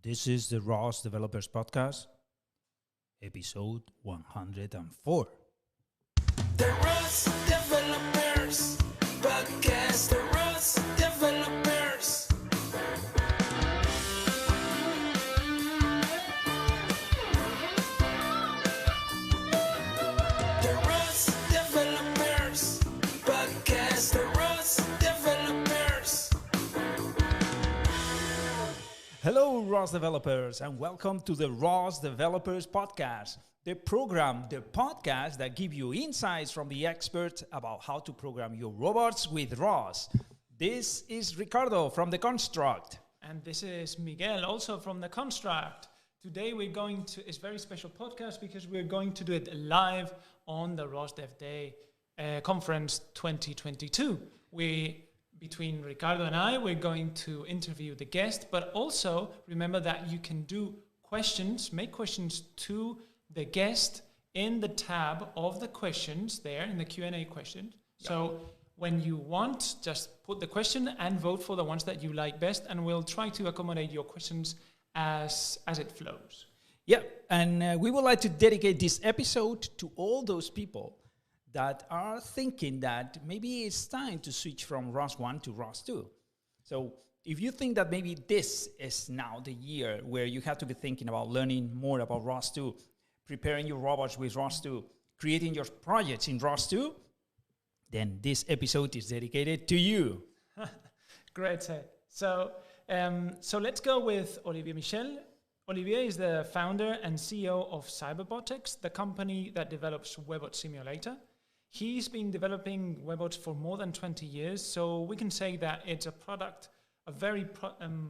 This is the ROS Developers Podcast, episode 104. The ROS Developers Podcast, the ROS Developers. The ROS Developers Podcast, the ROS Developers. Hello, ROS Developers, and welcome to the ROS Developers Podcast, the podcast that gives you insights from the experts about how to program your robots with ROS. This is Ricardo from The Construct. And this is Miguel, also from The Construct. Today it's a very special podcast because we're going to do it live on the ROS Dev Day Conference 2022. Between Ricardo and I, we're going to interview the guest, but also remember that you can make questions to the guest in the tab of the questions there in the Q&A question. Yep. So when you want, just put the question and vote for the ones that you like best, and we'll try to accommodate your questions as it flows. Yeah, and we would like to dedicate this episode to all those people that are thinking that maybe it's time to switch from ROS1 to ROS2. So if you think that maybe this is now the year where you have to be thinking about learning more about ROS2, preparing your robots with ROS2, creating your projects in ROS2, then this episode is dedicated to you. Great. So let's go with Olivier Michel. Olivier is the founder and CEO of Cyberbotics, the company that develops Webots Simulator. He's been developing Webots for more than 20 years, so we can say that it's a very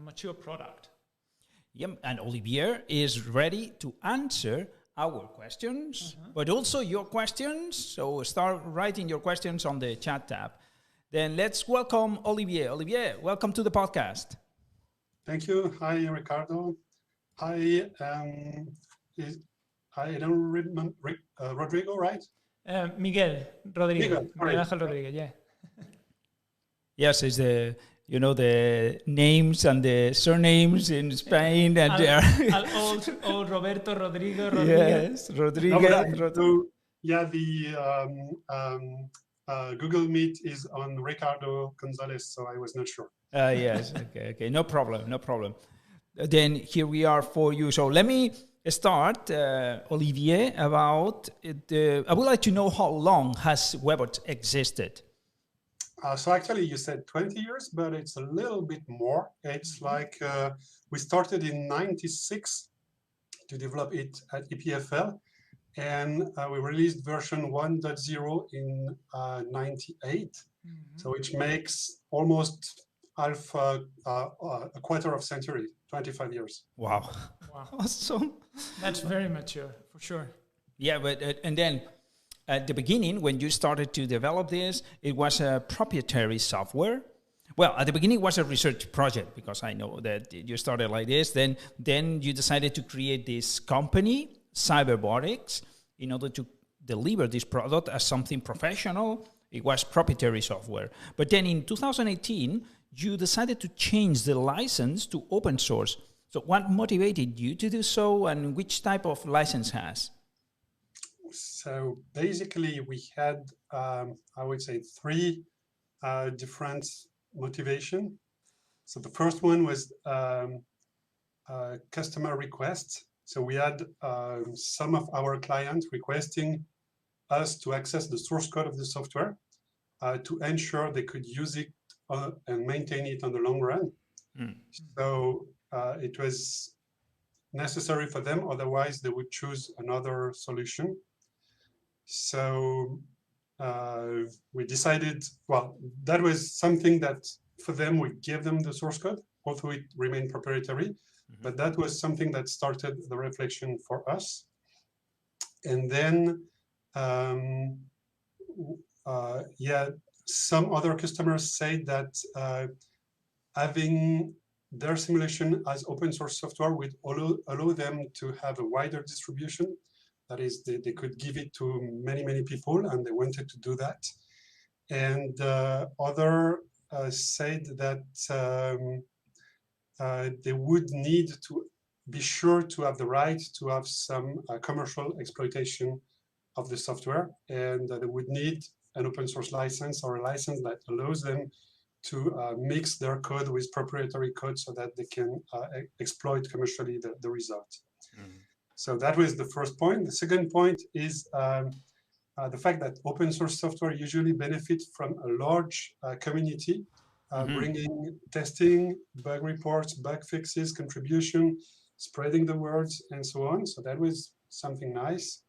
mature product. Yeah, and Olivier is ready to answer our questions, but also your questions. So start writing your questions on the chat tab. Then let's welcome Olivier. Olivier, welcome to the podcast. Thank you. Hi, Ricardo. Hi, I don't remember Rodrigo, right? Miguel Rodriguez. Miguel Ángel Rodriguez, yeah. Yes, it's the names and the surnames in Spain, and old Roberto Rodrigo Rodriguez. Yes, Rodriguez. The Google Meet is on Ricardo Gonzalez, so I was not sure. Yes, okay, no problem. Then here we are for you. So let me start, Olivier, about I would like to know how long has Webots existed? So actually you said 20 years, but it's a little bit more. It's like we started in 96 to develop it at EPFL, and we released version 1.0 in 98, so which makes almost half a quarter of century, 25 years. Wow. Awesome. That's very mature, for sure. Yeah, but and then at the beginning, when you started to develop this, it was a proprietary software. Well, at the beginning, it was a research project, because I know that you started like this. Then you decided to create this company, Cyberbotics, in order to deliver this product as something professional. It was proprietary software. But then in 2018, you decided to change the license to open source. So what motivated you to do so, and which type of license has? So basically we had, I would say, three different motivations. So the first one was customer requests. So we had some of our clients requesting us to access the source code of the software to ensure they could use it and maintain it on the long run. So it was necessary for them, otherwise they would choose another solution. So we decided, well, that was something that for them, we gave them the source code, although it remained proprietary, but that was something that started the reflection for us. And then, some other customers say that having their simulation as open source software would allow them to have a wider distribution. That is, they could give it to many people, and they wanted to do that. And other said that they would need to be sure to have the right to have some commercial exploitation of the software, and they would need an open source license or a license that allows them to mix their code with proprietary code so that they can exploit commercially the result. So that was the first point. The second point is the fact that open source software usually benefits from a large community, bringing testing, bug reports, bug fixes, contribution, spreading the words, and so on. So that was something nice.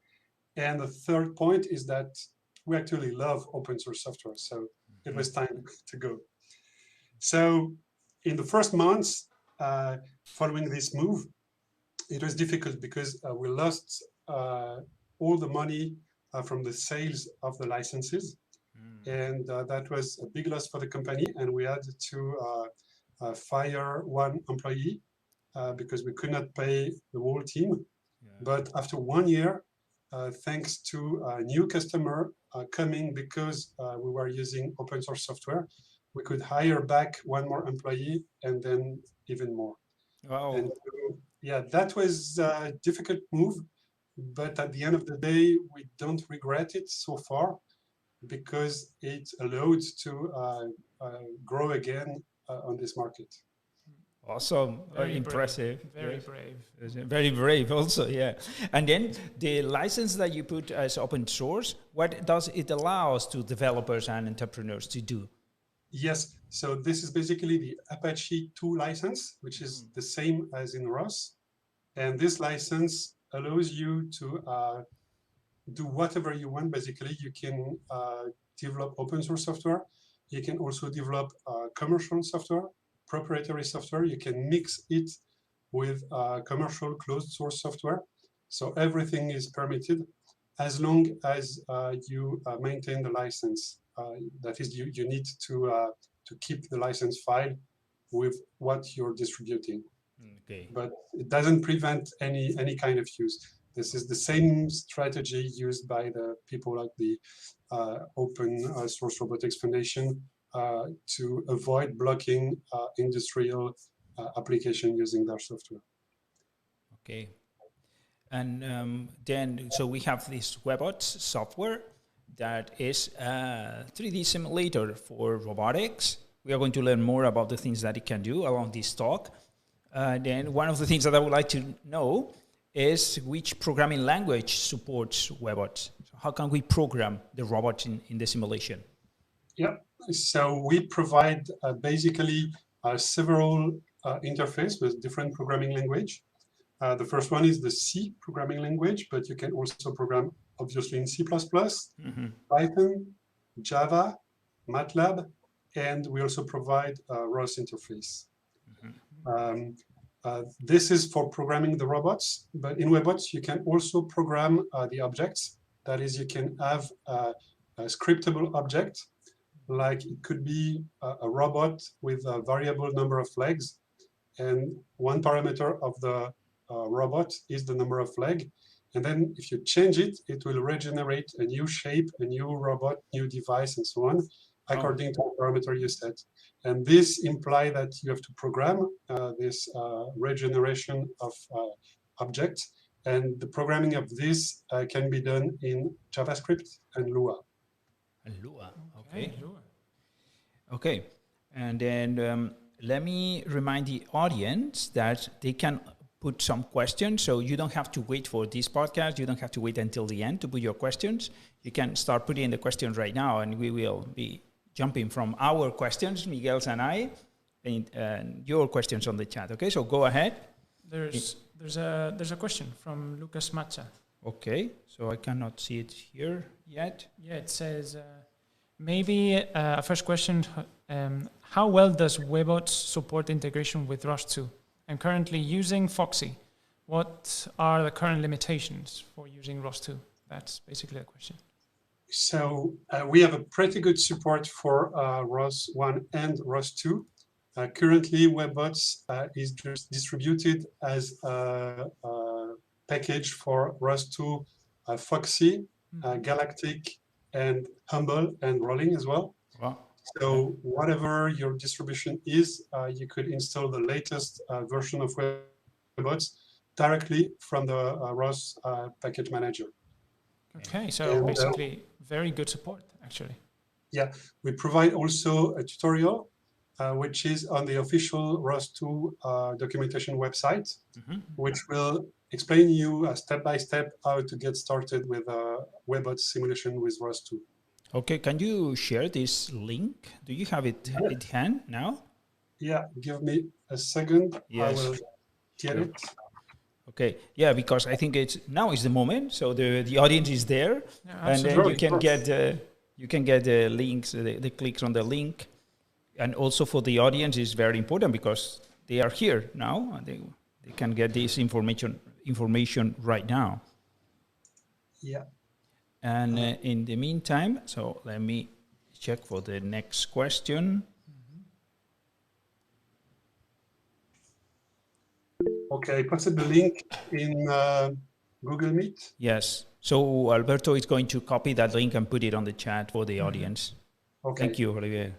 And the third point is that we actually love open source software. So it was time to go. So in the first months following this move, it was difficult because we lost all the money from the sales of the licenses. And that was a big loss for the company. And we had to fire one employee because we could not pay the whole team. But after 1 year, thanks to a new customer coming because we were using open source software, we could hire back one more employee and then even more. Wow. And so, yeah, that was a difficult move, but at the end of the day, we don't regret it so far because it allowed to grow again on this market. Awesome. Very impressive. Very Yes. brave. Very brave also, yeah. And then the license that you put as open source, what does it allow to developers and entrepreneurs to do? Yes, so this is basically the Apache 2 license, which is the same as in ROS. And this license allows you to do whatever you want. Basically, you can develop open source software. You can also develop commercial software, proprietary software. You can mix it with commercial closed source software. So everything is permitted as long as you maintain the license. That is, you need to keep the license file with what you're distributing. Okay. But it doesn't prevent any kind of use. This is the same strategy used by the people like the Open Source Robotics Foundation to avoid blocking industrial application using their software. Okay. And then, so we have this Webots software that is a 3D simulator for robotics. We are going to learn more about the things that it can do along this talk. Then one of the things that I would like to know is which programming language supports Webots. So how can we program the robots in the simulation? Yeah, so we provide basically several interfaces with different programming language. The first one is the C programming language, but you can also program obviously in C++, Python, Java, MATLAB, and we also provide a ROS interface. This is for programming the robots, but in Webots, you can also program the objects. That is, you can have a scriptable object, like it could be a robot with a variable number of legs, and one parameter of the robot is the number of legs. And then if you change it, it will regenerate a new shape, a new robot, new device, and so on, according to the parameter you set. And this implies that you have to program this regeneration of objects. And the programming of this can be done in JavaScript and Lua. And Lua, okay. Okay, and then let me remind the audience that they can put some questions. So you don't have to wait for this podcast. You don't have to wait until the end to put your questions. You can start putting the questions right now, and we will be jumping from our questions, Miguel's and I, and your questions on the chat. Okay, so go ahead. There's a question from Lucas Macha. Okay, so I cannot see it here yet. Yeah, it says, maybe a first question, how well does Webots support integration with ROS2? I'm currently using Foxy. What are the current limitations for using ROS2? That's basically the question. So we have a pretty good support for ROS1 and ROS2. Currently, Webots is just distributed as a package for ROS2, Foxy, Galactic, and Humble, and Rolling as well. Wow. So whatever your distribution is, you could install the latest version of Webots directly from the ROS package manager. Okay, so And, basically very good support, actually. Yeah, we provide also a tutorial, which is on the official ROS2 documentation website, which will explain you step by step how to get started with Webots simulation with ROS2. Okay, can you share this link? Do you have it in hand now? Yeah, give me a second. Yes. I will get it. Okay, yeah, because I think now is the moment. So the audience is there, Yeah, and then absolutely. you can get the links, the clicks on the link, and also for the audience is very important because they are here now and they can get this information right now. Yeah. And in the meantime, so let me check for the next question. Okay, I posted the link in Google Meet. Yes. So Alberto is going to copy that link and put it on the chat for the audience. Okay. Thank you, Olivier.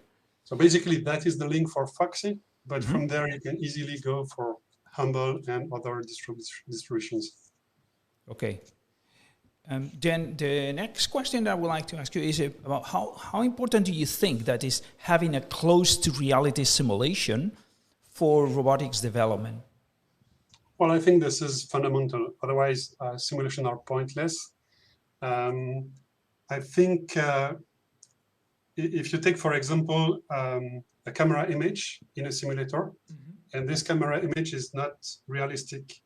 So basically, that is the link for Foxy, but from there you can easily go for Humble and other distributions. Okay. Then the next question that I would like to ask you is about how important do you think that is having a close to reality simulation for robotics development? Well, I think this is fundamental. Otherwise, simulations are pointless. I think if you take, for example, a camera image in a simulator, and this camera image is not realistic,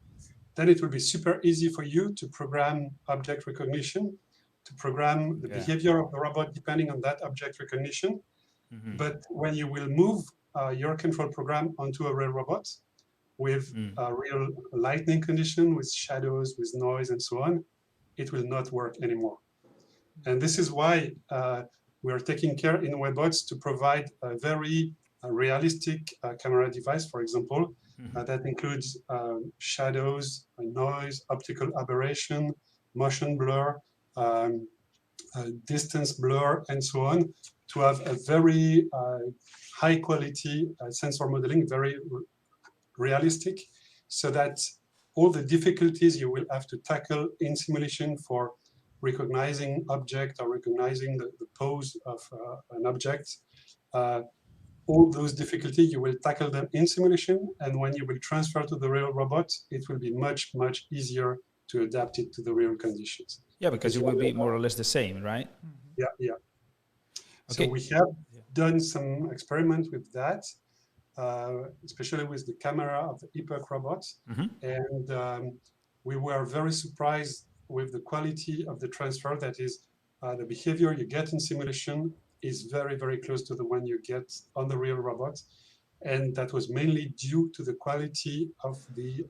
then it will be super easy for you to program object recognition, to program the behavior of the robot depending on that object recognition. But when you will move your control program onto a real robot with a real lighting condition, with shadows, with noise, and so on, it will not work anymore. And this is why we are taking care in Webots to provide a very realistic camera device, for example, that includes shadows, noise, optical aberration, motion blur, distance blur, and so on, to have a very high quality sensor modeling, very realistic, so that all the difficulties you will have to tackle in simulation for recognizing object or recognizing the pose of an object, all those difficulties, you will tackle them in simulation, and when you will transfer to the real robot, it will be much, much easier to adapt it to the real conditions. Yeah, because it will be more or less the same, right? Yeah, yeah. Okay. So we have done some experiments with that, especially with the camera of the Epoch robot, and we were very surprised with the quality of the transfer. That is, the behavior you get in simulation is very, very close to the one you get on the real robot. And that was mainly due to the quality of the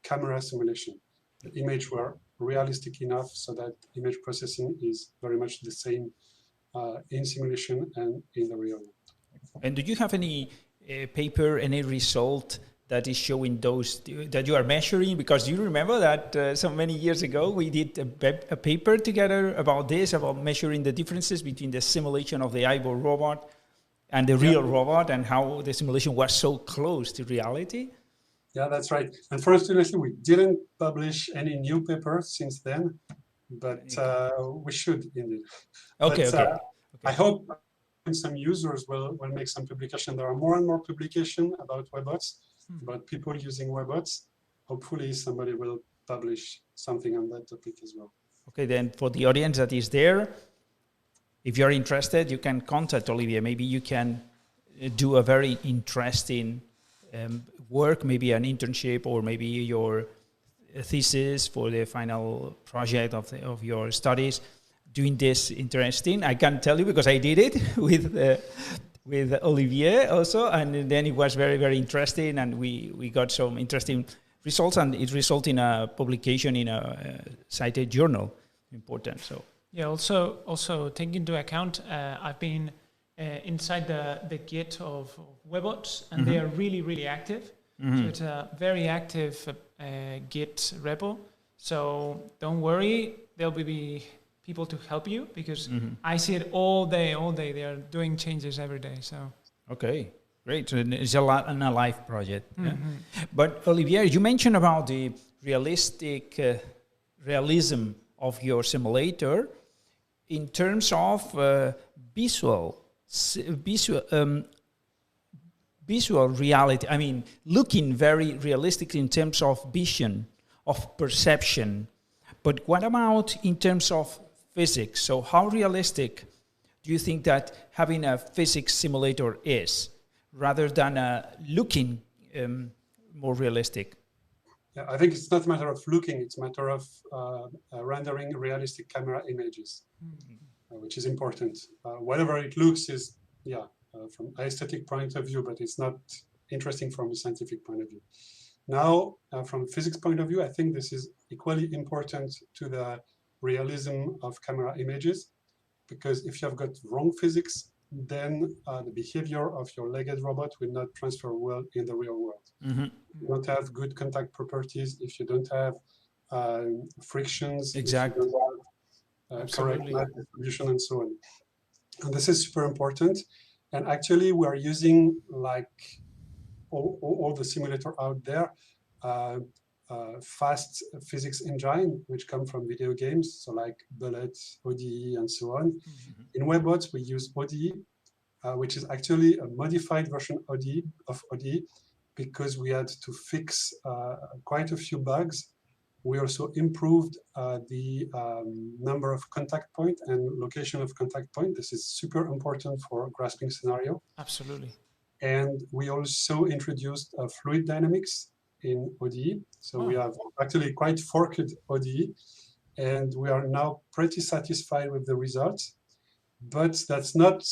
camera simulation. The image were realistic enough so that image processing is very much the same in simulation and in the real world. And do you have any paper, any result that is showing those that you are measuring? Because you remember that so many years ago we did a paper together about this, about measuring the differences between the simulation of the eyeball robot and the real robot, and how the simulation was so close to reality. Yeah, that's right. Unfortunately, we didn't publish any new papers since then, but we should indeed. Okay, but, okay. I hope some users will make some publication. There are more and more publications about Webots, about people using Webots. Hopefully somebody will publish something on that topic as well. Okay, then for the audience that is there, if you're interested, you can contact Olivier. Maybe you can do a very interesting work, maybe an internship, or maybe your thesis for the final project of your studies. Doing this interesting, I can tell you because I did it with Olivier also, and then it was very, very interesting, and we got some interesting results, and it resulted in a publication in a cited journal. Important. So yeah. Also take into account, I've been inside the Git of Webots, and they are really, really active. So it's a very active Git repo. So don't worry, there'll be people to help you, because I see it all day. They are doing changes every day. So okay, Great. So it's an alive project. Yeah. But Olivier, you mentioned about the realism of your simulator in terms of visual reality. I mean, looking very realistic in terms of vision, of perception. But what about in terms of physics? So how realistic do you think that having a physics simulator is, rather than looking more realistic? Yeah, I think it's not a matter of looking, it's a matter of rendering realistic camera images, which is important. Whatever it looks is, from aesthetic point of view, but it's not interesting from a scientific point of view. Now, from a physics point of view, I think this is equally important to the realism of camera images, because if you have got wrong physics, then the behavior of your legged robot will not transfer well in the real world. Mm-hmm. You don't have good contact properties if you don't have frictions, Exactly. if you don't have correct mass distribution and so on. And this is super important. And actually, we are using, like all the simulator out there, fast physics engine, which come from video games, so like Bullet, ODE, and so on. Mm-hmm. In Webots, we use ODE, which is actually a modified version of ODE, because we had to fix quite a few bugs. We also improved the number of contact point and location of contact point. This is super important for grasping scenario. Absolutely. And we also introduced fluid dynamics in ODE. So we have actually quite forked ODE, and we are now pretty satisfied with the results. But that's not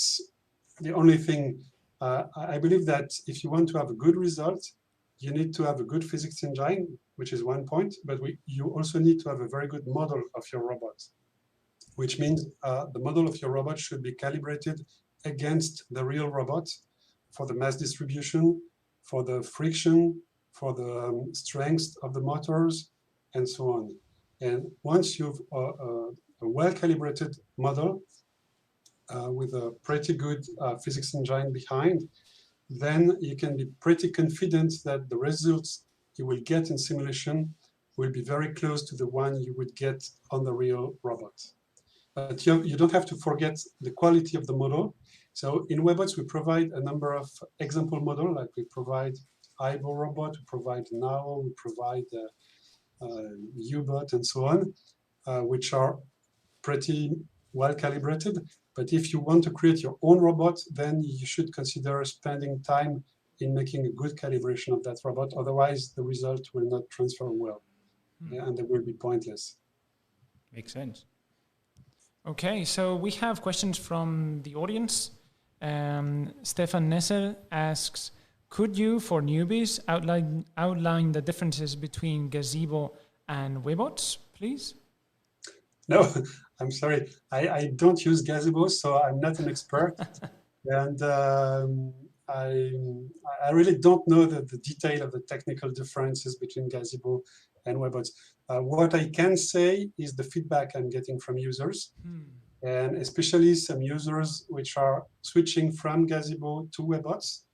the only thing. I believe that if you want to have a good result, you need to have a good physics engine, which is one point, but you also need to have a very good model of your robot, which means the model of your robot should be calibrated against the real robot for the mass distribution, for the friction, for the strength of the motors, and so on. And once you've a well-calibrated model with a pretty good physics engine behind, then you can be pretty confident that the results you will get in simulation will be very close to the one you would get on the real robot. But you don't have to forget the quality of the model. So in Webots, we provide a number of example models, like we provide Ivo robot, we provide Nao, we provide Ubot, and so on, which are pretty well calibrated. But if you want to create your own robot, then you should consider spending time in making a good calibration of that robot. Otherwise, the result will not transfer well, and it will be pointless. Makes sense. Okay, so we have questions from the audience. Stefan Nesser asks, could you, for newbies, outline the differences between Gazebo and Webots, please? No, I'm sorry. I don't use Gazebo, so I'm not an expert. And I really don't know the detail of the technical differences between Gazebo and Webots. What I can say is the feedback I'm getting from users, and especially some users which are switching from Gazebo to Webots.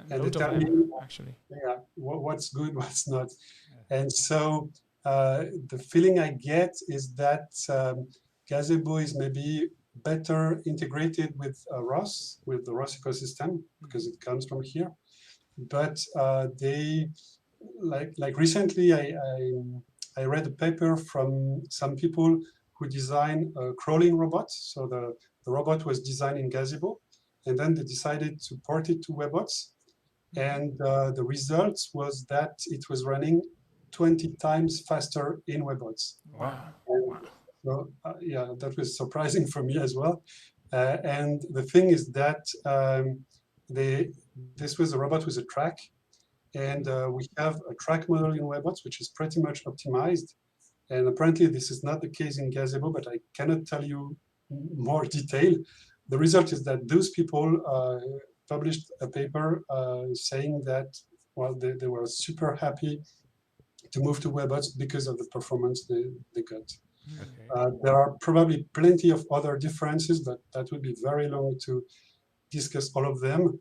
And they tell me, actually, what's good, what's not. Yeah. And so the feeling I get is that Gazebo is maybe better integrated with ROS, with the ROS ecosystem, because it comes from here. But they, like recently, I read a paper from some people who design a crawling robot. So the robot was designed in Gazebo, and then they decided to port it to Webots. And the results was that it was running 20 times faster in Webots. Wow. So that was surprising for me as well. And the thing is that this was a robot with a track, and we have a track model in Webots, which is pretty much optimized. And apparently this is not the case in Gazebo, but I cannot tell you more detail. The result is that those people published a paper saying that, well, they were super happy to move to Webots because of the performance they got. Okay. There are probably plenty of other differences, but that would be very long to discuss all of them.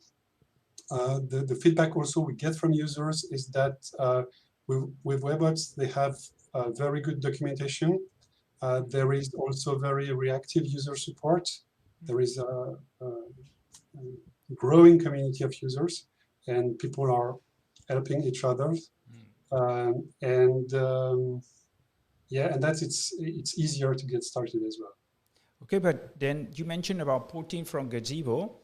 The feedback also we get from users is that with Webots, they have very good documentation. There is also very reactive user support. There is a growing community of users, and people are helping each other. Yeah, and that's it's easier to get started as well. Okay, but then you mentioned about porting from Gazebo.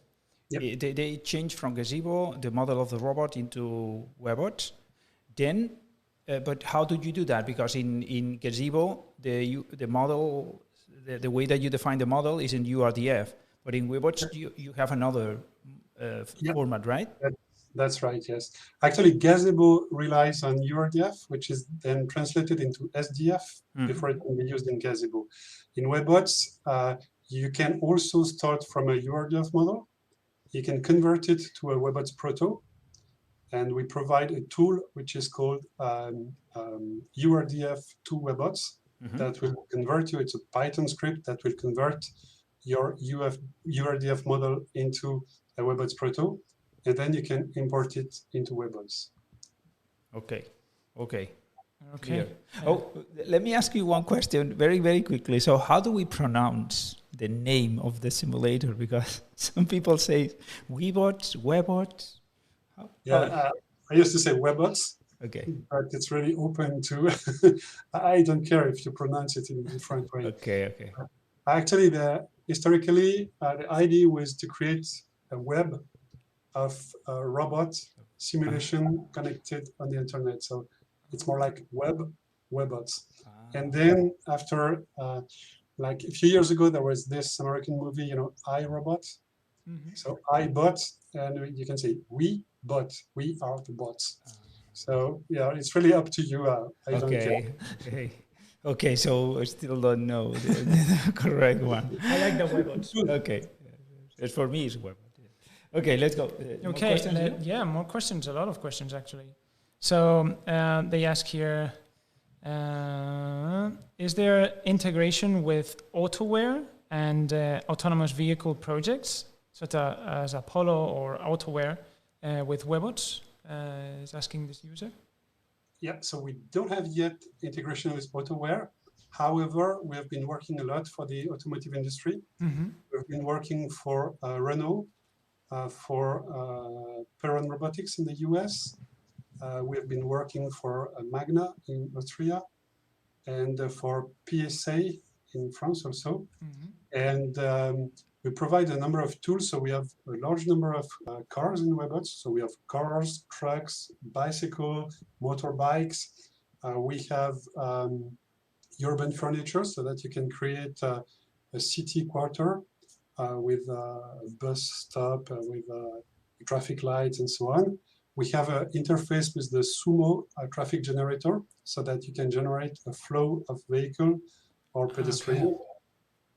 Yep. They changed from Gazebo, the model of the robot, into Webots. Then, but how did you do that? Because in Gazebo, the model, the way that you define the model is in URDF. But in Webots, you have another format, right? That's right, yes. Actually, Gazebo relies on URDF, which is then translated into SDF before it can be used in Gazebo. In Webots, you can also start from a URDF model. You can convert it to a Webots proto, and we provide a tool which is called URDF to Webots that will convert you. It's a Python script that will convert your URDF model into a Webots proto, and then you can import it into Webots. Okay. Okay. Oh, let me ask you one question very, very quickly. So how do we pronounce the name of the simulator? Because some people say Webots, Webots. I used to say Webots. Okay. But it's really open to, I don't care if you pronounce it in a different way. Okay. Actually, historically, the idea was to create a web of robot simulation connected on the internet. So it's more like Webots. And then after, like a few years ago, there was this American movie, I, Robot. So I bot, and you can say we bot, we are the bots. So yeah, it's really up to you. I don't care. Okay, so I still don't know the correct one. I like the Webots. Okay. For me, it's Webot. Okay, let's go. More questions? More questions. A lot of questions, actually. So they ask here, is there integration with AutoWare and autonomous vehicle projects, such as Apollo or AutoWare, with Webots? Is asking this user. Yeah, so we don't have yet integration with AutoWare. However, we have been working a lot for the automotive industry. We've been working for Renault, for Perron Robotics in the US. We have been working for Magna in Austria, and for PSA in France also. And we provide a number of tools. So we have a large number of cars in Webots. So we have cars, trucks, bicycle, motorbikes. We have urban furniture so that you can create a city quarter with a bus stop, with traffic lights and so on. We have an interface with the Sumo traffic generator so that you can generate a flow of vehicle or pedestrian.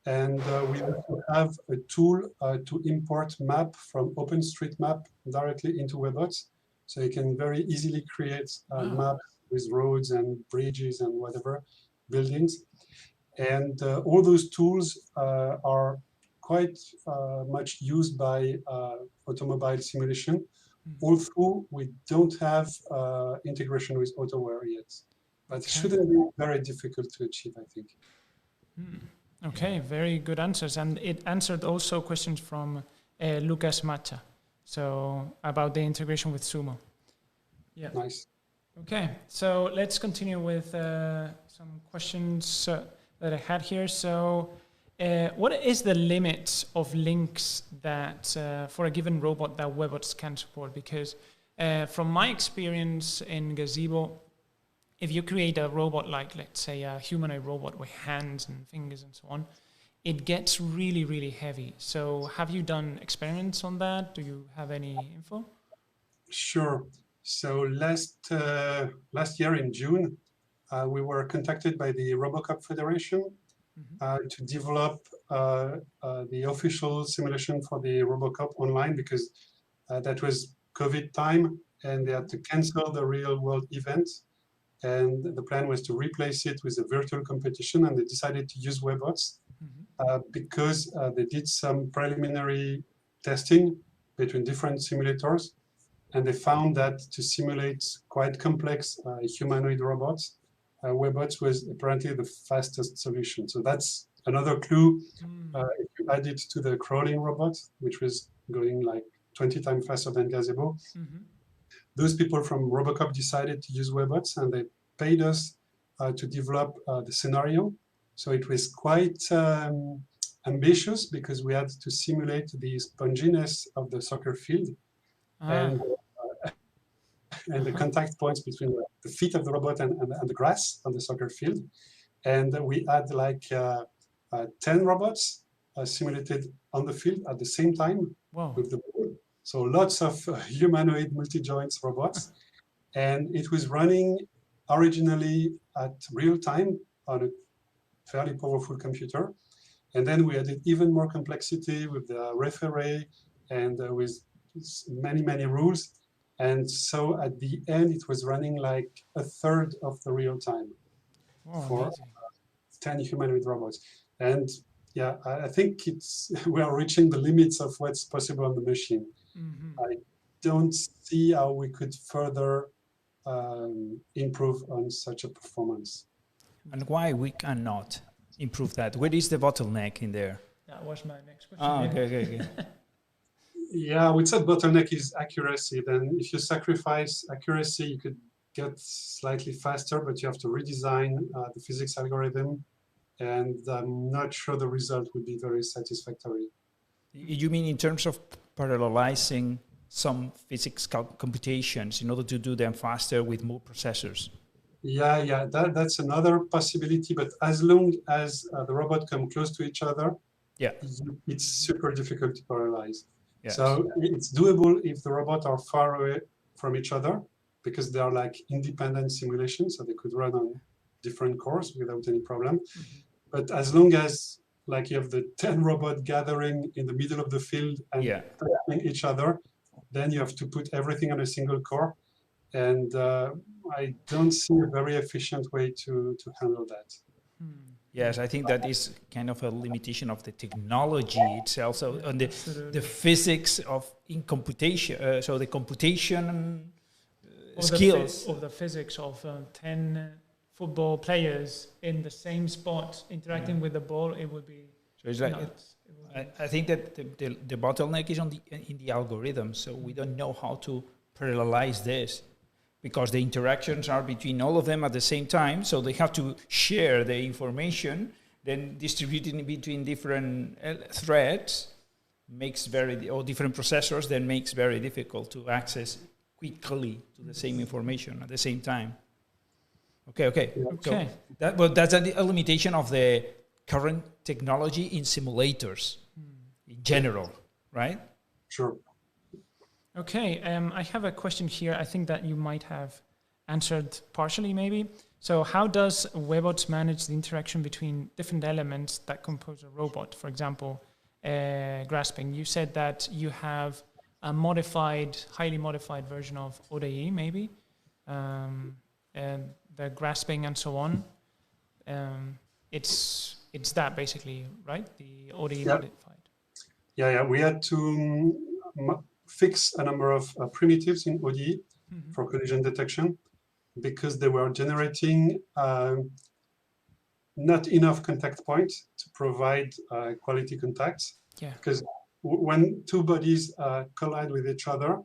And we also have a tool to import map from OpenStreetMap directly into Webots. So you can very easily create maps with roads and bridges and whatever, buildings. And all those tools are quite much used by automobile simulation, although we don't have integration with AutoWare yet. But it shouldn't be very difficult to achieve, I think. Okay, very good answers. And it answered also questions from Lucas Macha, so about the integration with Sumo. Yeah. Nice. Okay, so let's continue with some questions that I had here. So what is the limit of links that for a given robot that Webots can support? Because from my experience in Gazebo, if you create a robot like, let's say, a humanoid robot with hands and fingers and so on, it gets really, really heavy. So have you done experiments on that? Do you have any info? Sure. So last year in June, we were contacted by the RoboCop Federation to develop the official simulation for the RoboCop online, because that was COVID time and they had to cancel the real world event. And the plan was to replace it with a virtual competition, and they decided to use Webots because they did some preliminary testing between different simulators, and they found that to simulate quite complex humanoid robots, Webots was apparently the fastest solution. So that's another clue. If you add it to the crawling robot, which was going like 20 times faster than Gazebo, those people from Robocop decided to use Webots, and they paid us to develop the scenario. So it was quite ambitious because we had to simulate the sponginess of the soccer field and the contact points between the feet of the robot and the grass on the soccer field. And we had like 10 robots simulated on the field at the same time with the ball. So lots of humanoid multi-joints robots. And it was running originally at real time on a fairly powerful computer. And then we added even more complexity with the referee and with many, many rules. And so at the end, it was running like a third of the real time for 10 humanoid robots. And yeah, I think we are reaching the limits of what's possible on the machine. I don't see how we could further improve on such a performance. And why we cannot improve that? Where is the bottleneck in there? That was my next question. Okay. Yeah, I would say bottleneck is accuracy. Then if you sacrifice accuracy, you could get slightly faster, but you have to redesign the physics algorithm. And I'm not sure the result would be very satisfactory. You mean in terms of parallelizing some physics computations in order to do them faster with more processors? Yeah, that's another possibility. But as long as the robot come close to each other, it's super difficult to parallelize. Yes. So it's doable if the robots are far away from each other because they are like independent simulations, so they could run on different cores without any problem. But as long as like you have the 10 robots gathering in the middle of the field and threatening each other, then you have to put everything on a single core. And I don't see a very efficient way to handle that. Yes, I think that is kind of a limitation of the technology itself. So on the physics of in computation, so the computation skills. Of the physics of 10 football players in the same spot interacting with the ball, it would be. So it's like I think that the bottleneck is in the algorithm. So we don't know how to parallelize this, because the interactions are between all of them at the same time. So they have to share the information, then distributing between different threads or different processors, then makes very difficult to access quickly to the same information at the same time. Okay. So that's a limitation of the current technology in simulators in general, right? Sure. Okay, I have a question here. I think that you might have answered partially, maybe. So how does Webots manage the interaction between different elements that compose a robot? For example, grasping. You said that you have a highly modified version of ODE, maybe, and the grasping and so on. It's that basically, right? The ODE modified. Yeah. We had to fix a number of primitives in ODE for collision detection because they were generating not enough contact points to provide quality contacts. Because when two bodies collide with each other,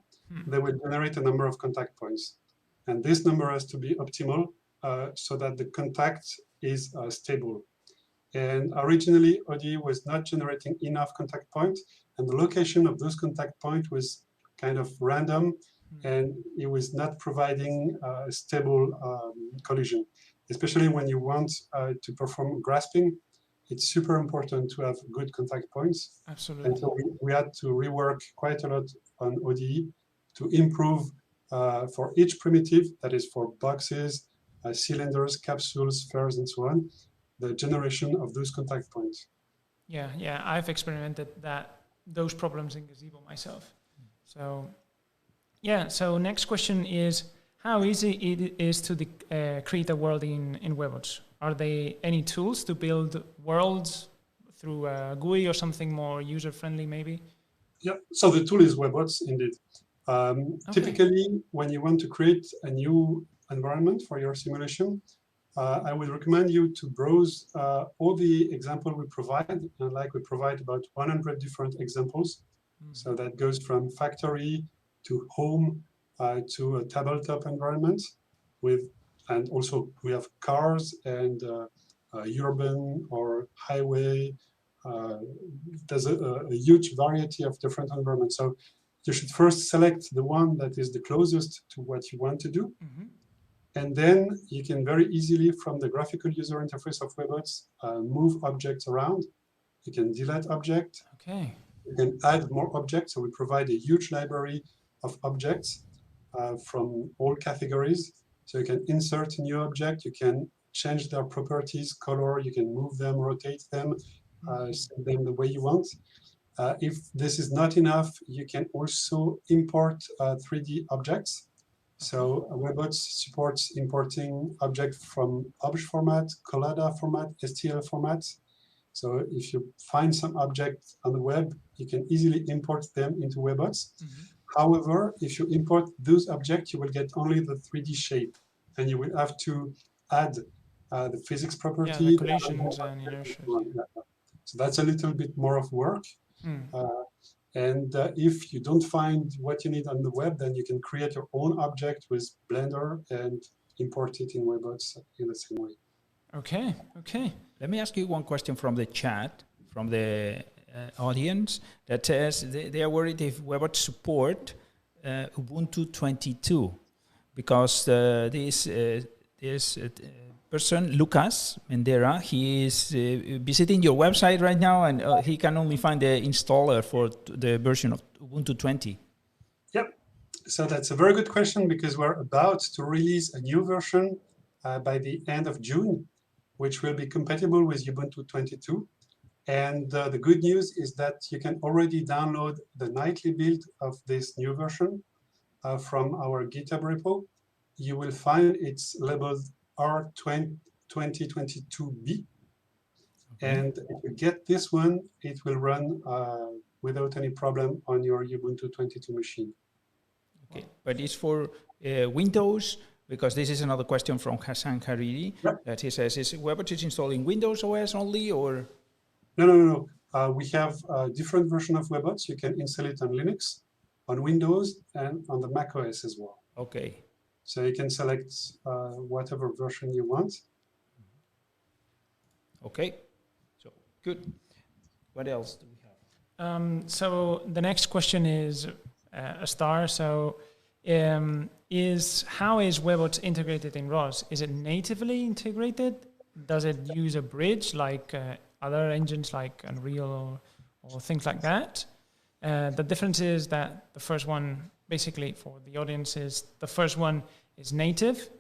they will generate a number of contact points. And this number has to be optimal so that the contact is stable. And originally, ODE was not generating enough contact points, and the location of those contact points was kind of random, and it was not providing a stable collision. Especially when you want to perform grasping, it's super important to have good contact points. Absolutely. And so we had to rework quite a lot on ODE to improve for each primitive, that is for boxes, cylinders, capsules, spheres, and so on, the generation of those contact points. Yeah, I've experimented those problems in Gazebo myself. So, so next question is, how easy it is to create a world in Webots? Are there any tools to build worlds through a GUI or something more user-friendly, maybe? Yeah, so the tool is Webots, indeed. Typically, when you want to create a new environment for your simulation, I would recommend you to browse all the examples we provide. And like we provide about 100 different examples. So that goes from factory to home to a tabletop environment and also we have cars and urban or highway. There's a huge variety of different environments. So you should first select the one that is the closest to what you want to do. And then you can very easily, from the graphical user interface of Webots, move objects around. You can delete objects. Okay. You can add more objects. So we provide a huge library of objects from all categories. So you can insert a new object. You can change their properties, color. You can move them, rotate them, set them the way you want. If this is not enough, you can also import 3D objects. So Webots supports importing objects from OBJ format, Collada format, STL format. So if you find some object on the web, you can easily import them into Webots. However, if you import those objects, you will get only the 3D shape, and you will have to add the physics property. Yeah, the collisions and inertia. So that's a little bit more of work. And if you don't find what you need on the web, then you can create your own object with Blender and import it in Webots in the same way. Okay, okay. Let me ask you one question from the chat, from the audience, that says they are worried if Webots support Ubuntu 22, because this person, Lucas Mendera, he is visiting your website right now, and he can only find the installer for the version of Ubuntu 20. Yep. So that's a very good question, because we're about to release a new version by the end of June, which will be compatible with Ubuntu 22. And the good news is that you can already download the nightly build of this new version from our GitHub repo. You will find it's labeled R2022B. And if you get this one, it will run without any problem on your Ubuntu 22 machine. Okay, but it's for Windows, because this is another question from Hassan Hariri, that he says, is Webots installing Windows OS only, or? No. We have a different version of Webots. You can install it on Linux, on Windows, and on the Mac OS as well. Okay. So you can select whatever version you want. Okay, so good. What else do we have? So the next question is a star. So how is Webots integrated in ROS? Is it natively integrated? Does it use a bridge like other engines like Unreal or things like that? The difference is that the first one, basically for the audience, is the first one is native.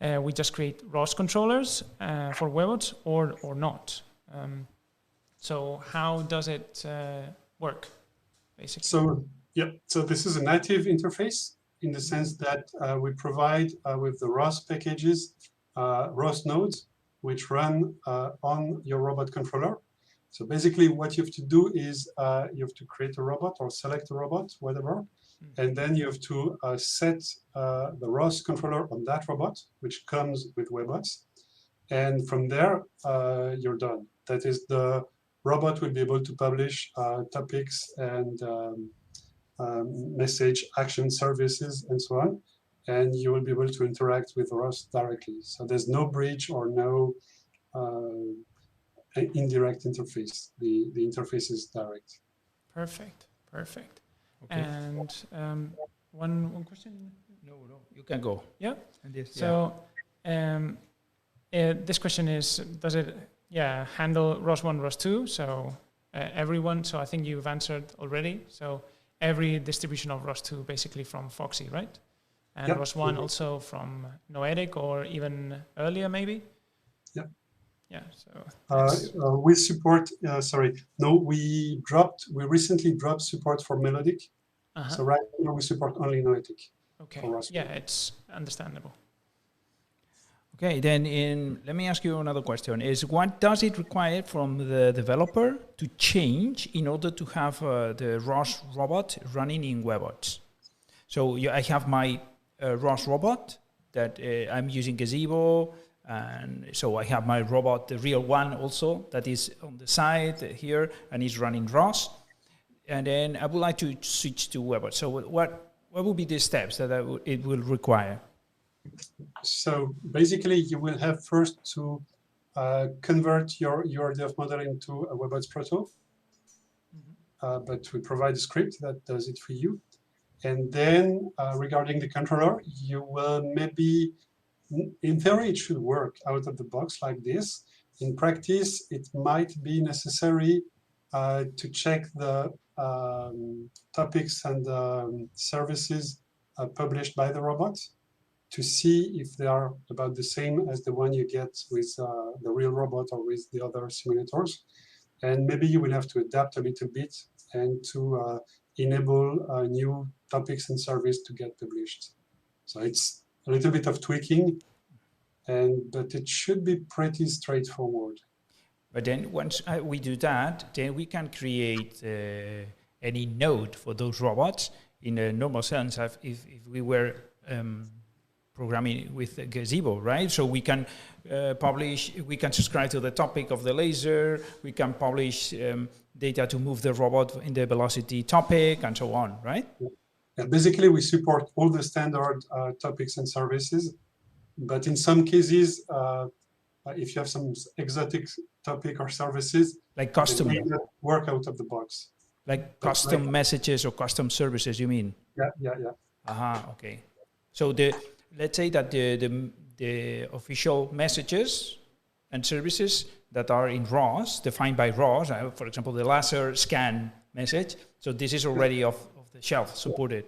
We just create ROS controllers for Webots or not. So how does it work, basically? So this is a native interface in the sense that we provide with the ROS packages, ROS nodes, which run on your robot controller. So basically what you have to do is you have to create a robot or select a robot, whatever, and then you have to set the ROS controller on that robot, which comes with Webots. And from there, you're done. That is, the robot will be able to publish topics and message action services and so on. And you will be able to interact with ROS directly. So there's no bridge or no indirect interface. The interface is direct. Perfect. Okay. And one question? No, you can go. Yeah. And this, so this question is, does it handle ROS1, ROS2? So everyone, so I think you've answered already. So every distribution of ROS2 basically from Foxy, right? And ROS1 also from Noetic or even earlier maybe? Yeah, so we support, we recently dropped support for Melodic. So right now we support only Noetic. Okay, it's understandable. Okay, then let me ask you another question. What does it require from the developer to change in order to have the ROS robot running in Webots? So I have my ROS robot that I'm using Gazebo, and so I have my robot, the real one also, that is on the side here and is running ROS. And then I would like to switch to Webots. So what will be the steps that it will require? So basically, you will have first to convert your URDF model into a Webots proto. But we provide a script that does it for you. And then regarding the controller, you will maybe, in theory, it should work out of the box like this. In practice, it might be necessary to check the topics and services published by the robot to see if they are about the same as the one you get with the real robot or with the other simulators. And maybe you will have to adapt a little bit and to enable new topics and service to get published. So it's a little bit of tweaking, but it should be pretty straightforward. But then once we do that, then we can create any node for those robots in a normal sense if we were programming with Gazebo, right? So we can publish, we can subscribe to the topic of the laser, we can publish data to move the robot in the velocity topic and so on, right? Yeah, basically, we support all the standard topics and services, but in some cases, if you have some exotic topic or services, like custom, they may not work out of the box. Like custom messages or custom services, you mean? Yeah. Aha, okay. So let's say that the official messages and services that are in ROS, defined by ROS, for example, the laser scan message. So this is already off the shelf, supported,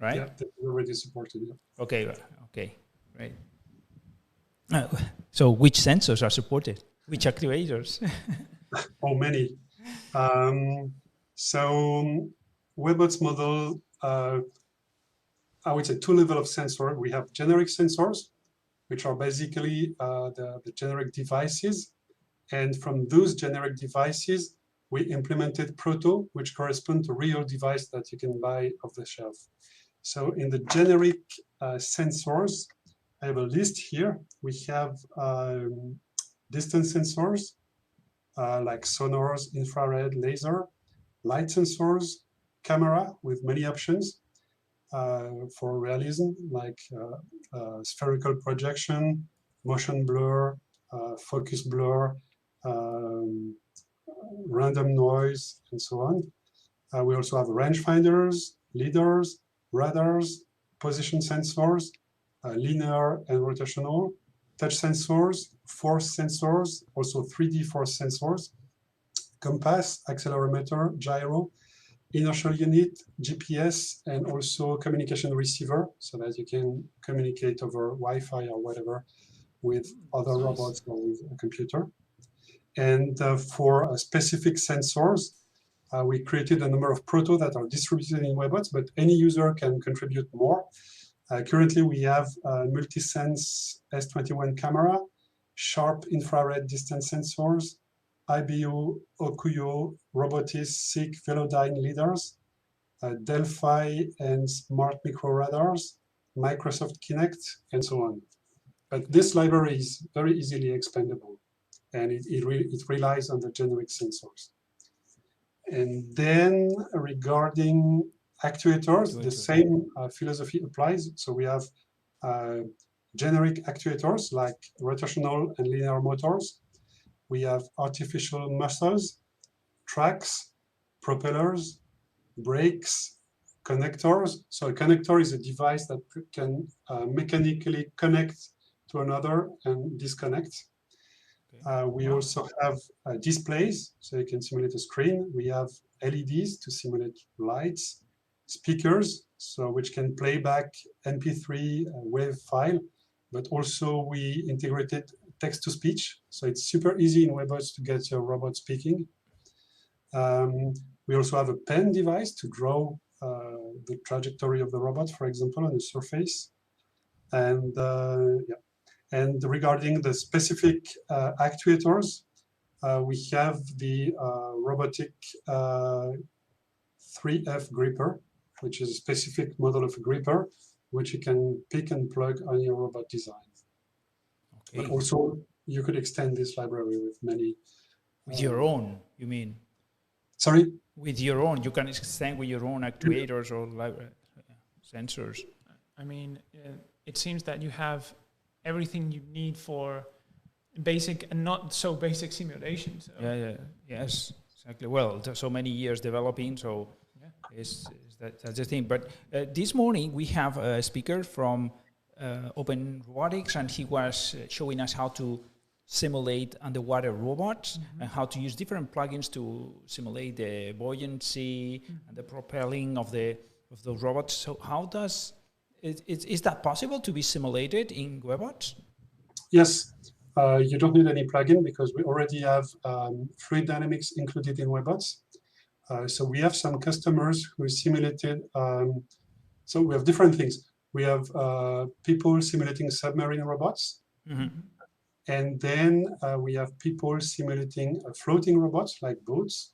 right? Yeah, it's already supported. Yeah. Okay, great. So which sensors are supported? Which actuators? Oh, many. So Webots model, I would say two levels of sensor. We have generic sensors, which are basically the generic devices. And from those generic devices, we implemented proto, which correspond to real device that you can buy off the shelf. So in the generic sensors, I have a list here. We have distance sensors, like sonars, infrared, laser, light sensors, camera with many options for realism, like spherical projection, motion blur, focus blur, random noise, and so on. We also have rangefinders, leaders, radars, position sensors, linear and rotational, touch sensors, force sensors, also 3D force sensors, compass, accelerometer, gyro, inertial unit, GPS, and also communication receiver, so that you can communicate over Wi-Fi or whatever with other robots or with a computer. And for specific sensors, we created a number of proto that are distributed in Webots, but any user can contribute more. Currently, we have Multisense S21 camera, sharp infrared distance sensors, IBO, Okuyo, Robotics, SICK, Velodyne leaders, Delphi and smart micro radars, Microsoft Kinect, and so on. But this library is very easily expandable, and it relies on the generic sensors. And then regarding actuators, the same philosophy applies. So we have generic actuators like rotational and linear motors. We have artificial muscles, tracks, propellers, brakes, connectors. So a connector is a device that can mechanically connect to another and disconnect. We also have displays, so you can simulate a screen. We have LEDs to simulate lights, speakers, so which can play back MP3 wave file, but also we integrated text-to-speech, so it's super easy in Webots to get your robot speaking. We also have a pen device to draw the trajectory of the robot, for example, on the surface. And And regarding the specific actuators, we have the robotic 3F gripper. which is a specific model of a gripper, which you can pick and plug on your robot design. Okay. But also, you could extend this library with many. With your own, you mean? Sorry? With your own, you can extend with your own actuators or sensors. I mean, it seems that you have everything you need for basic and not so basic simulations. So. Yes, exactly. Well, so many years developing, so that's the thing. But this morning we have a speaker from Open Robotics, and he was showing us how to simulate underwater robots and how to use different plugins to simulate the buoyancy and the propelling of the robots. So how does is that possible to be simulated in Webots? Yes, you don't need any plugin because we already have fluid dynamics included in Webots. So we have some customers who simulated. So we have different things. We have people simulating submarine robots. And then we have people simulating floating robots like boats.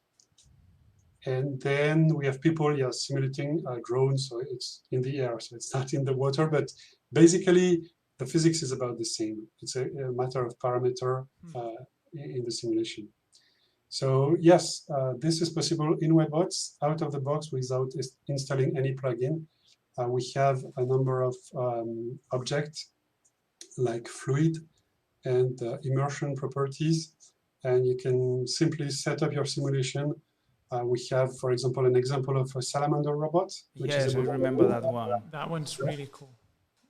And then we have people simulating drones. So it's in the air, so it's not in the water. But basically, the physics is about the same. It's a matter of parameter in the simulation. So yes, this is possible in Webots out of the box without installing any plugin. We have a number of objects like fluid and immersion properties, and you can simply set up your simulation. We have, for example, an example of a salamander robot. Which yes, is I remember that one. That one's really cool.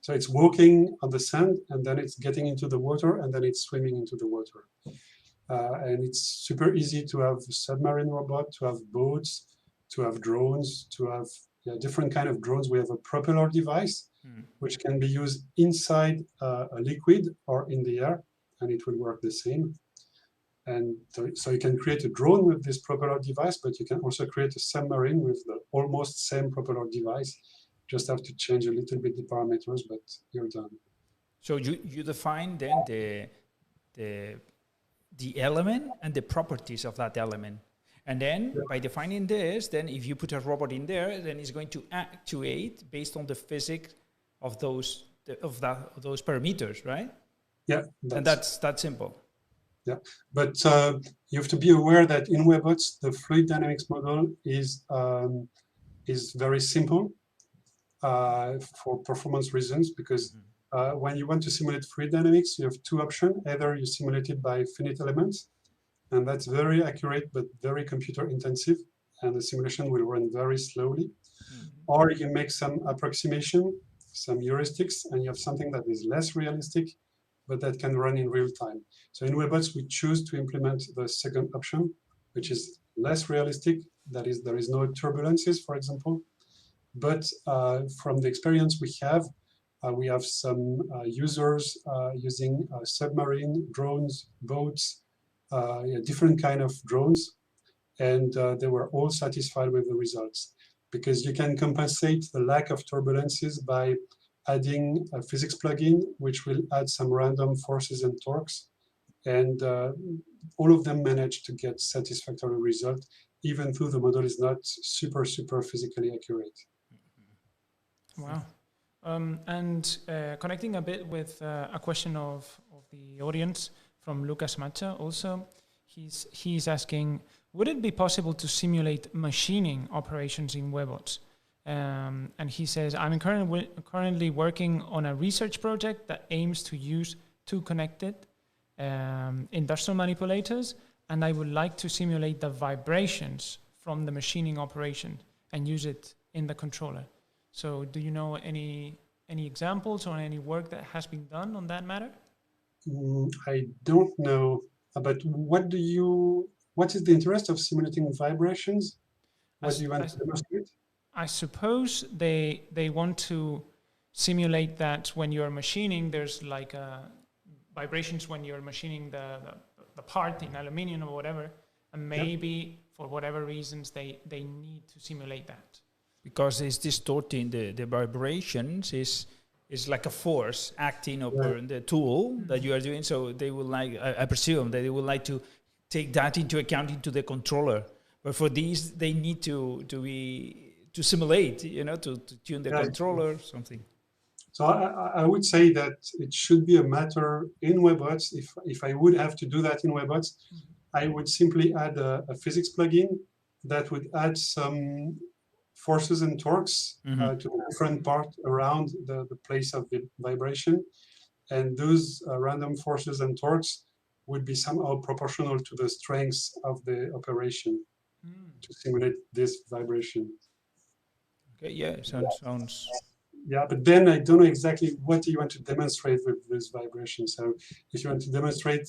So it's walking on the sand, and then it's getting into the water, and then it's swimming into the water. And it's super easy to have a submarine robot, to have boats, to have drones, to have different kind of drones. We have a propeller device, which can be used inside a liquid or in the air, and it will work the same. And so you can create a drone with this propeller device, but you can also create a submarine with the almost same propeller device. Just have to change a little bit the parameters, but you're done. So you define then the element and the properties of that element. And then by defining this, then if you put a robot in there, then it's going to actuate based on the physics of those parameters, right? Yeah. And that's that simple. Yeah, but you have to be aware that in Webots, the fluid dynamics model is very simple for performance reasons, because when you want to simulate fluid dynamics, you have two options. Either you simulate it by finite elements, and that's very accurate but very computer intensive, and the simulation will run very slowly. Or you make some approximation, some heuristics, and you have something that is less realistic, but that can run in real time. So in Webots, we choose to implement the second option, which is less realistic. That is, there is no turbulences, for example. But from the experience we have some users using submarine drones, boats, different kind of drones, and they were all satisfied with the results, because you can compensate the lack of turbulences by adding a physics plugin, which will add some random forces and torques, and all of them managed to get satisfactory result, even though the model is not super physically accurate. Wow. And connecting a bit with a question of the audience from Lucas Macha also, he's asking, would it be possible to simulate machining operations in Webots? And he says, I'm currently working on a research project that aims to use two connected industrial manipulators, and I would like to simulate the vibrations from the machining operation and use it in the controller. So do you know any examples or any work that has been done on that matter? I don't know, but what is the interest of simulating vibrations? What do you want to demonstrate? I suppose they want to simulate that when you're machining, there's like vibrations when you're machining the part in aluminium or whatever, and maybe for whatever reasons they need to simulate that. Because it's distorting the vibrations, is like a force acting upon the tool that you are doing. So they would like, I presume that they would like to take that into account into the controller. But for these, they need to to simulate, to tune the Yeah, controller, something. So I would say that it should be a matter in Webots. If I would have to do that in Webots, I would simply add a physics plugin that would add some forces and torques to the different part around the place of the vibration. And those random forces and torques would be somehow proportional to the strength of the operation to simulate this vibration. Okay, yeah, sounds. Yeah, but then I don't know exactly what you want to demonstrate with this vibration. So if you want to demonstrate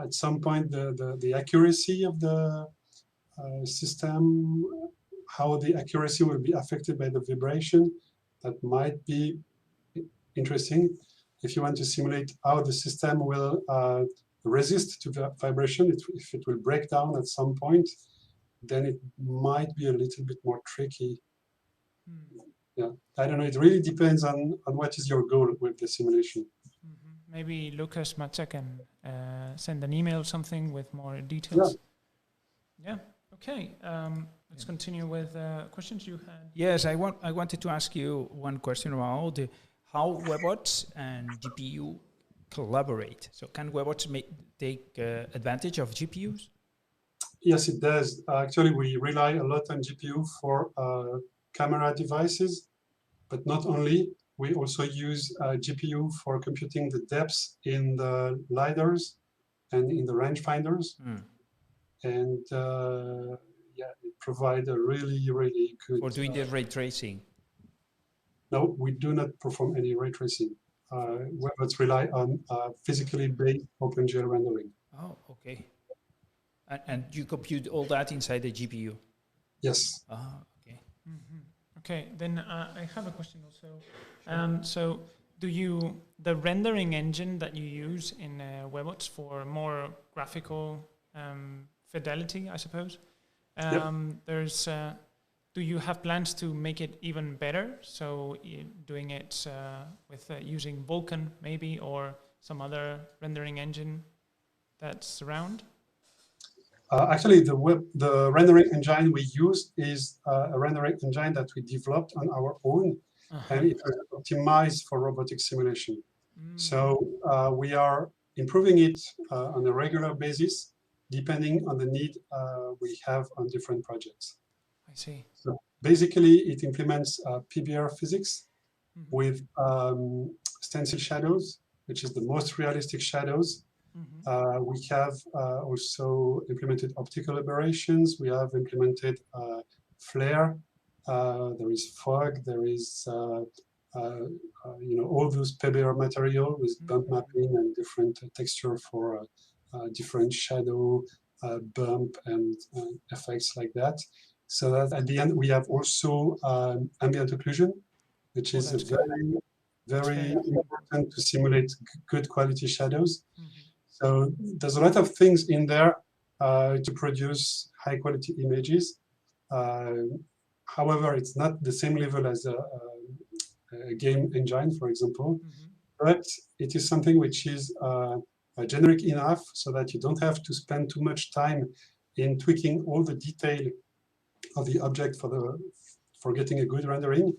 at some point the accuracy of the system, how the accuracy will be affected by the vibration, that might be interesting. If you want to simulate how the system will resist to the vibration, if it will break down at some point, then it might be a little bit more tricky. Yeah, I don't know. It really depends on what is your goal with the simulation. Maybe Lucas Matza can send an email or something with more details. Yeah. Okay. Let's continue with questions you had. Yes, I wanted to ask you one question about how Webots and GPU collaborate. So can Webots take advantage of GPUs? Yes, it does. Actually, we rely a lot on GPU for camera devices, but not only. We also use GPU for computing the depths in the LiDARs and in the rangefinders. And yeah, it provides a really, really good... For doing the ray tracing? No, we do not perform any ray tracing. Webots rely on physically based OpenGL rendering. Oh, okay. And you compute all that inside the GPU? Yes. Okay. Okay, then I have a question also. So the rendering engine that you use in Webots for more graphical fidelity, I suppose, do you have plans to make it even better? So doing it with using Vulkan maybe, or some other rendering engine that's around? Actually, the rendering engine we use is a rendering engine that we developed on our own, and it was optimized for robotic simulation. So we are improving it on a regular basis, depending on the need we have on different projects. I see. So basically, it implements PBR physics with stencil shadows, which is the most realistic shadows. We have also implemented optical aberrations. We have implemented flare. There is fog. There is all those PBR material with bump mapping and different texture for different shadow, bump, and effects like that. So that at the end we have also ambient occlusion, which is very, very important to simulate good quality shadows. So there's a lot of things in there to produce high quality images. However, it's not the same level as a game engine, for example, but it is something which is generic enough so that you don't have to spend too much time in tweaking all the detail of the object for getting a good rendering.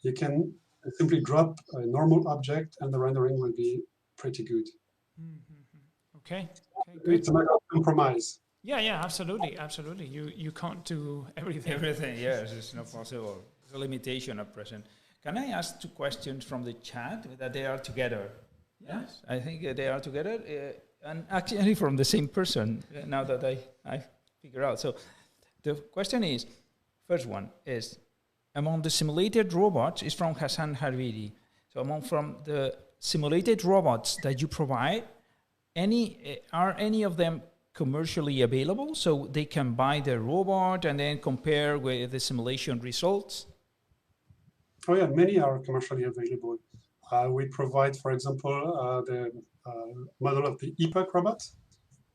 You can simply drop a normal object and the rendering will be pretty good. Okay, good. It's a matter of compromise. Yeah, absolutely. You can't do everything. Everything, yes, it's not possible. It's a limitation at present. Can I ask two questions from the chat that they are together? Yes, I think they are together, and actually from the same person. Now that I figure out. So the question is, first one is, among the simulated robots, is from Hassan Harvidi. So from the simulated robots that you provide, are any of them commercially available, so they can buy the robot and then compare with the simulation results? Oh yeah, many are commercially available. We provide, for example, the model of the EPUC robot,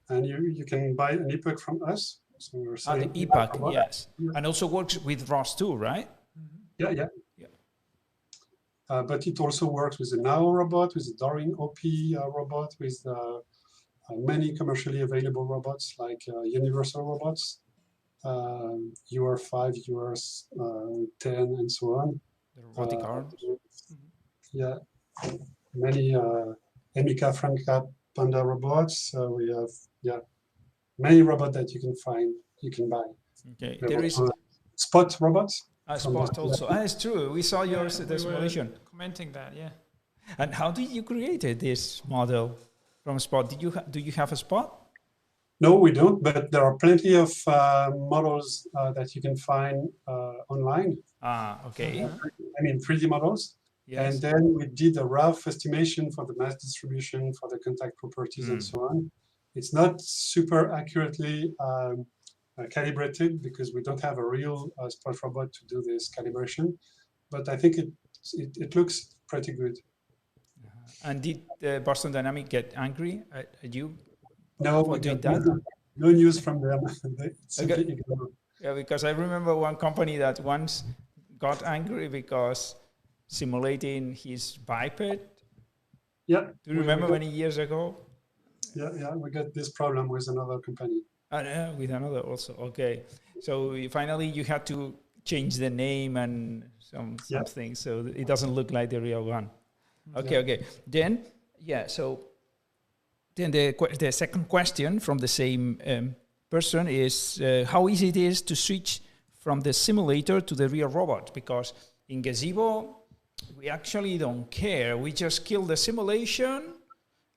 and you can buy an EPUC from us. So we're selling the EPUC, yes, and also works with ROS2, right? Yeah. But it also works with the NAO robot, with the Darwin OP robot, with many commercially available robots like Universal Robots. UR5, UR10, and so on. The robotic arms. Yeah, many Emica, Franca, Panda robots. We have many robots that you can find, you can buy. Okay, We there have, is Spot robots. a from spot the- also. Ah, it's true. We saw yours the we were simulation. commenting that, yeah. And how did you create this model from Spot? Do you have a Spot? No, we don't, but there are plenty of models that you can find online. Ah, okay. I mean, 3D models. Yes. And then we did a rough estimation for the mass distribution, for the contact properties, and so on. It's not super accurately calibrated because we don't have a real spot robot to do this calibration. But I think it looks pretty good. And did Boston Dynamics get angry at you? No, For we doing got that? no news from them. They simply Okay. ignore. Yeah, because I remember one company that once got angry because simulating his biped. Yeah. Do you remember many years ago? Yeah, we got this problem with another company. With another also. Okay. So finally you had to change the name and some things, so it doesn't look like the real one. Okay. Then, then the second question from the same person is how easy it is to switch from the simulator to the real robot? Because in Gazebo, we actually don't care. We just kill the simulation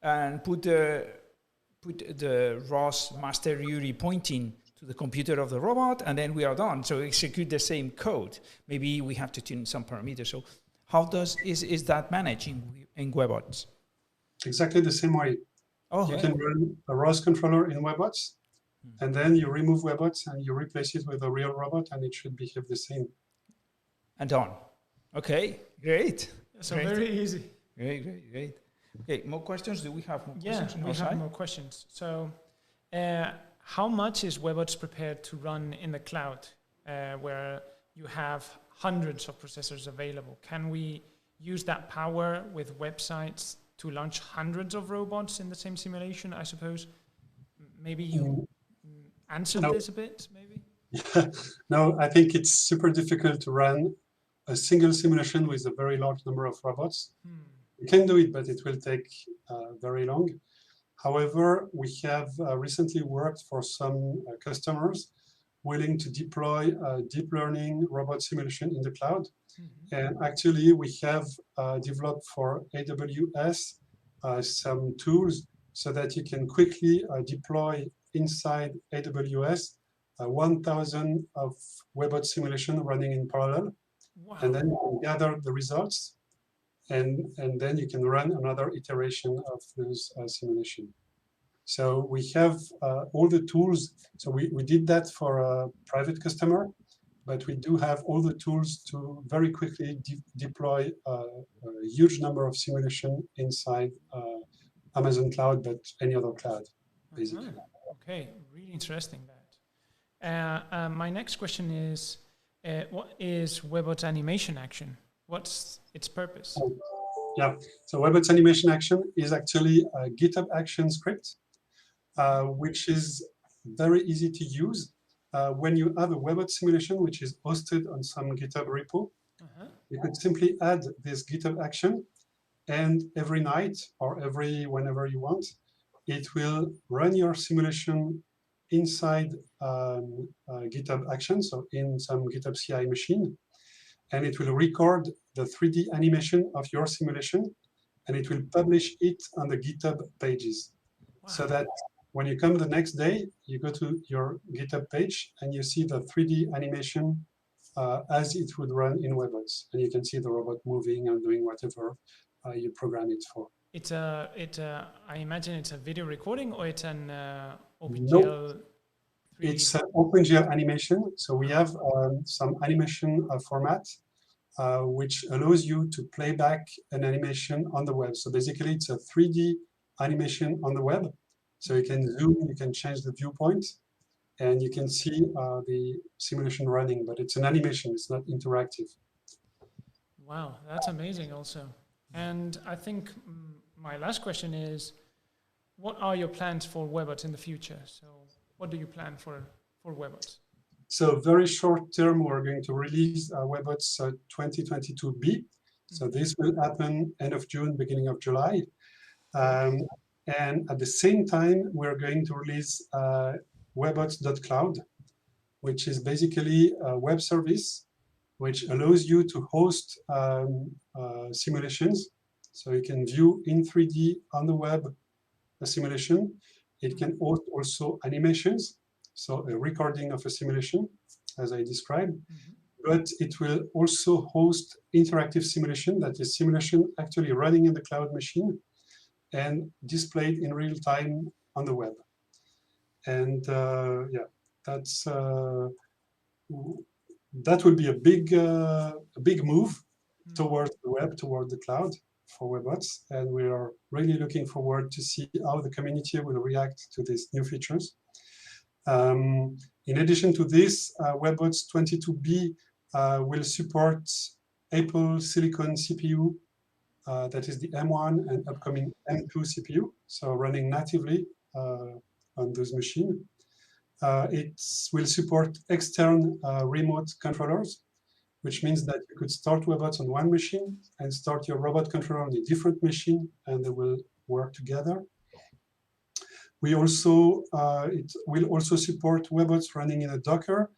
and put the ROS master URI pointing to the computer of the robot, and then we are done. So execute the same code. Maybe we have to tune some parameters. So how is that managed in Webots? Exactly the same way. Oh, you can run a ROS controller in Webots, and then you remove Webots and you replace it with a real robot, and it should behave the same. And done. Okay, great. So great. very easy. Great. Okay, more questions? Do we have more questions? Yeah, we have more questions. So how much is Webots prepared to run in the cloud where you have hundreds of processors available? Can we use that power with websites to launch hundreds of robots in the same simulation, I suppose? Maybe you answered this a bit, maybe? No, I think it's super difficult to run a single simulation with a very large number of robots. You can do it, but it will take very long. However, we have recently worked for some customers willing to deploy deep learning robot simulation in the cloud. And actually, we have developed for AWS some tools so that you can quickly deploy inside AWS 1,000 of Webot simulation running in parallel. Wow. And then you can gather the results, and then you can run another iteration of those simulation. So we have all the tools. So we did that for a private customer, but we do have all the tools to very quickly deploy a huge number of simulation inside Amazon Cloud, but any other cloud, basically. Okay, really interesting that. My next question is, what is Webots animation action? What's its purpose? Yeah, so Webots animation action is actually a GitHub action script, which is very easy to use. When you have a Webot simulation, which is hosted on some GitHub repo, you could simply add this GitHub action, and every night or whenever you want, it will run your simulation inside GitHub action, so in some GitHub CI machine, and it will record the 3D animation of your simulation, and it will publish it on the GitHub pages. Wow. So that when you come the next day, you go to your GitHub page and you see the 3D animation as it would run in Webots, and you can see the robot moving and doing whatever you program it for. I imagine it's a video recording, or it's an OpenGL? Nope. It's an OpenGL animation. So we have some animation format which allows you to play back an animation on the web. So basically, it's a 3D animation on the web. So you can zoom, you can change the viewpoint, and you can see the simulation running, but it's an animation, it's not interactive. Wow, that's amazing also. And I think my last question is, what are your plans for Webots in the future? So what do you plan for Webots? So very short term, we're going to release Webots 2022B. So this will happen end of June, beginning of July. And at the same time, we're going to release Webots.cloud, which is basically a web service which allows you to host simulations. So you can view in 3D on the web a simulation. It can host also animations, so a recording of a simulation, as I described. But it will also host interactive simulation, that is simulation actually running in the cloud machine and displayed in real time on the web. And yeah, that's that will be a big move towards the web, toward the cloud for Webots, and we are really looking forward to see how the community will react to these new features. In addition to this, Webots 22B will support Apple Silicon CPU, that is the M1 and upcoming M2 CPU, so running natively on those machines. It will support external remote controllers, which means that you could start Webots on one machine and start your robot controller on a different machine, and they will work together. We also, it will also support Webots running in a Docker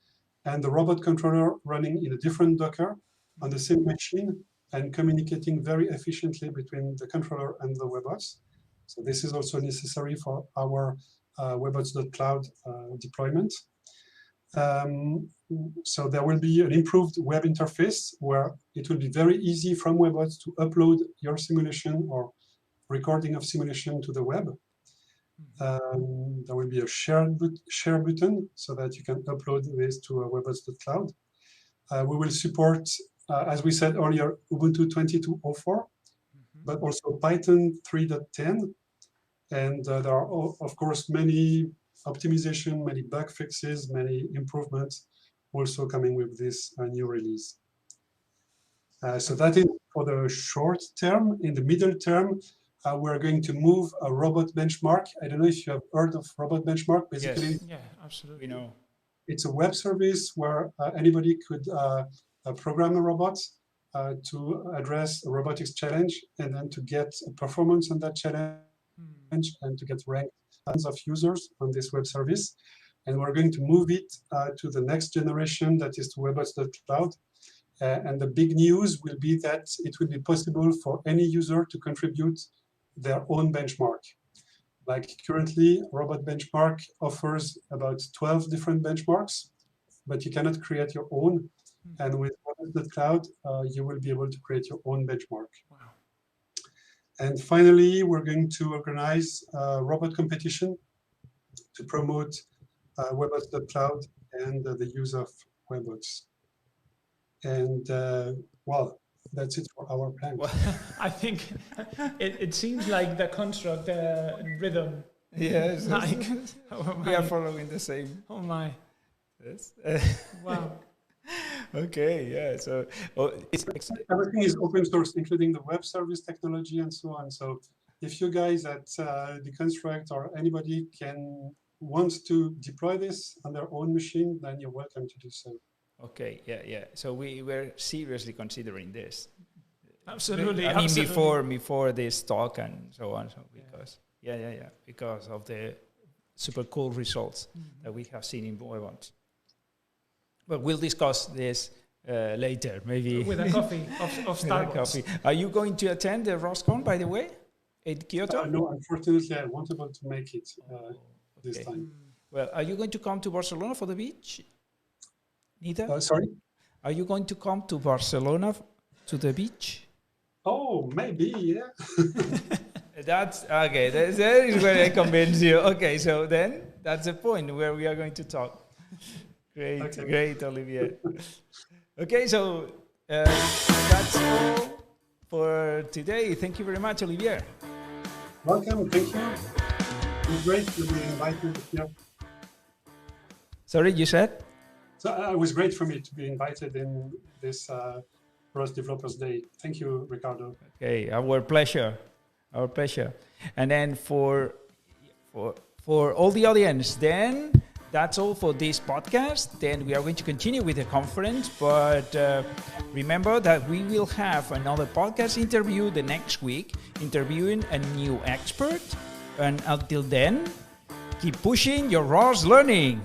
and the robot controller running in a different Docker on the same machine and communicating very efficiently between the controller and the Webots. So this is also necessary for our Webots.cloud deployment. So there will be an improved web interface where it will be very easy from Webots to upload your simulation or recording of simulation to the web. There will be a share button so that you can upload this to Webots.cloud. We will support, as we said earlier, Ubuntu 22.04, but also Python 3.10. And there are, of course, many optimization, many bug fixes, many improvements also coming with this new release. So that is for the short term. In the middle term, we're going to move a robot benchmark. I don't know if you have heard of robot benchmark. Basically, Yes. Yeah, absolutely. We know. it's a web service where anybody could program a robot to address a robotics challenge and then to get a performance on that challenge and to get ranked tons of users on this web service. And we're going to move it to the next generation, that is to Webots.cloud. And the big news will be that it will be possible for any user to contribute their own benchmark. Like currently, Robot Benchmark offers about 12 different benchmarks, but you cannot create your own. And with Webots.cloud, you will be able to create your own benchmark. Wow. And finally, we're going to organize a robot competition to promote Webots.cloud and the use of Webots. And well, that's it for our plan. Well, I think it seems like the construct, the rhythm. Yes. Like, oh We are my. following the same. Oh my. Yes. Wow. Okay. Yeah. So it's Everything is open source, including the web service technology and so on. So if you guys at Deconstruct or anybody wants to deploy this on their own machine, then you're welcome to do so. okay. Yeah. Yeah. So we were seriously considering this. Absolutely. I mean, absolutely. before this talk and so on. So because because of the super cool results that we have seen in Webots. But we'll discuss this later, maybe. With a coffee of With a Starbucks. coffee. Are you going to attend the ROSCon, by the way, in Kyoto? No, unfortunately, I won't be able to make it this Okay. time. Well, are you going to come to Barcelona for the beach? Neither? Sorry? Are you going to come to Barcelona to the beach? Oh, maybe, yeah. That's okay. That is where I convince you. Okay, so then that's the point where we are going to talk. Great, Okay. great, Olivier. Okay, so that's all for today. Thank you very much, Olivier. Welcome, thank you. It's great to be invited here. Sorry, you said? So it was great for me to be invited in this ROS Developers Day. Thank you, Ricardo. Okay, our pleasure, our pleasure. And then for all the audience, then that's all for this podcast. Then we are going to continue with the conference, but remember that we will have another podcast interview the next week, interviewing a new expert. And until then, keep pushing your ROS learning.